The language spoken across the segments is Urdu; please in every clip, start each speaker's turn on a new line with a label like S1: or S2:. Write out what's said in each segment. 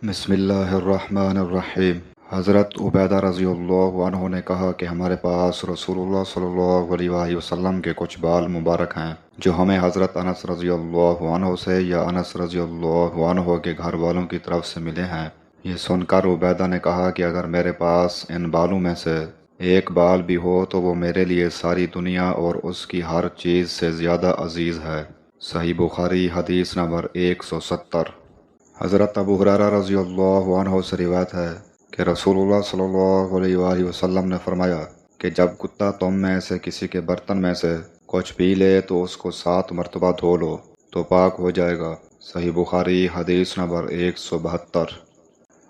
S1: بسم اللہ الرحمن الرحیم۔ حضرت عبیدہ رضی اللہ عنہ نے کہا کہ ہمارے پاس رسول اللہ صلی اللہ علیہ وآلہ وسلم کے کچھ بال مبارک ہیں جو ہمیں حضرت انس رضی اللہ عنہ سے یا انس رضی اللہ عنہ کے گھر والوں کی طرف سے ملے ہیں۔ یہ سن کر عبیدہ نے کہا کہ اگر میرے پاس ان بالوں میں سے ایک بال بھی ہو تو وہ میرے لیے ساری دنیا اور اس کی ہر چیز سے زیادہ عزیز ہے۔ صحیح بخاری حدیث نمبر 170۔ حضرت ابو ہریرہ رضی اللہ عنہ سے روایت ہے کہ رسول اللہ صلی اللہ علیہ وآلہ وسلم نے فرمایا کہ جب کتا تم میں سے کسی کے برتن میں سے کچھ پی لے تو اس کو 7 مرتبہ دھو لو تو پاک ہو جائے گا۔ صحیح بخاری حدیث نمبر 172۔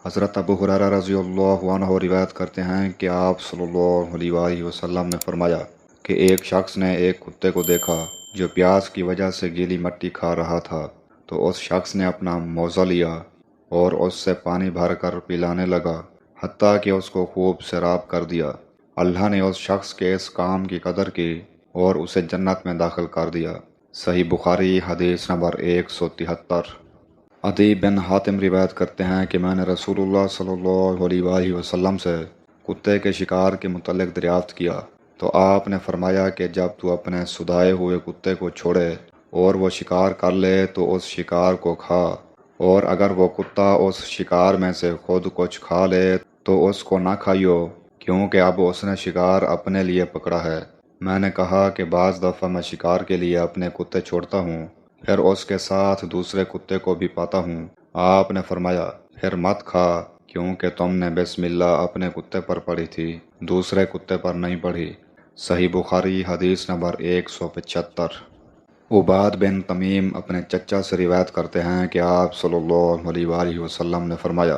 S1: حضرت ابو ہریرہ رضی اللہ عنہ روایت کرتے ہیں کہ آپ صلی اللہ علیہ وآلہ وسلم نے فرمایا کہ ایک شخص نے ایک کتے کو دیکھا جو پیاس کی وجہ سے گیلی مٹی کھا رہا تھا، تو اس شخص نے اپنا موزہ لیا اور اس سے پانی بھر کر پلانے لگا حتیٰ کہ اس کو خوب سیراب کر دیا۔ اللہ نے اس شخص کے اس کام کی قدر کی اور اسے جنت میں داخل کر دیا۔ صحیح بخاری حدیث نمبر 173۔ عدی بن حاتم روایت کرتے ہیں کہ میں نے رسول اللہ صلی اللہ علیہ وآلہ وسلم سے کتے کے شکار کے متعلق دریافت کیا تو آپ نے فرمایا کہ جب تو اپنے سدھائے ہوئے کتے کو چھوڑے اور وہ شکار کر لے تو اس شکار کو کھا، اور اگر وہ کتا اس شکار میں سے خود کچھ کھا لے تو اس کو نہ کھائیو، کیونکہ اب اس نے شکار اپنے لیے پکڑا ہے۔ میں نے کہا کہ بعض دفعہ میں شکار کے لیے اپنے کتے چھوڑتا ہوں، پھر اس کے ساتھ دوسرے کتے کو بھی پاتا ہوں۔ آپ نے فرمایا پھر مت کھا، کیونکہ تم نے بسم اللہ اپنے کتے پر پڑھی تھی، دوسرے کتے پر نہیں پڑھی۔ صحیح بخاری حدیث نمبر 175۔ عباد بن تمیم اپنے چچا سے روایت کرتے ہیں کہ آپ صلی اللہ علیہ وآلہ وسلم نے فرمایا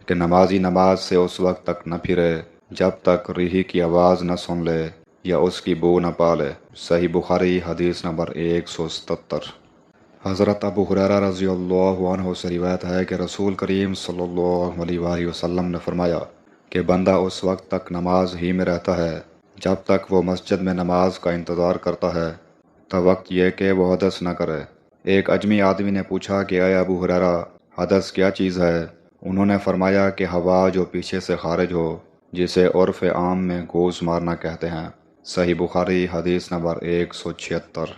S1: کہ نمازی نماز سے اس وقت تک نہ پھرے جب تک ریحی کی آواز نہ سن لے یا اس کی بو نہ پالے۔ صحیح بخاری حدیث نمبر 177۔ حضرت ابو ہریرہ رضی اللہ عنہ سے روایت ہے کہ رسول کریم صلی اللہ علیہ وآلہ وسلم نے فرمایا کہ بندہ اس وقت تک نماز ہی میں رہتا ہے جب تک وہ مسجد میں نماز کا انتظار کرتا ہے، تا وقت یہ کہ وہ حدث نہ کرے۔ ایک اجمی آدمی نے پوچھا کہ اے ابو ہریرہ، حدث کیا چیز ہے؟ انہوں نے فرمایا کہ ہوا جو پیچھے سے خارج ہو، جسے عرف عام میں گوس مارنا کہتے ہیں۔ صحیح بخاری حدیث نمبر 176۔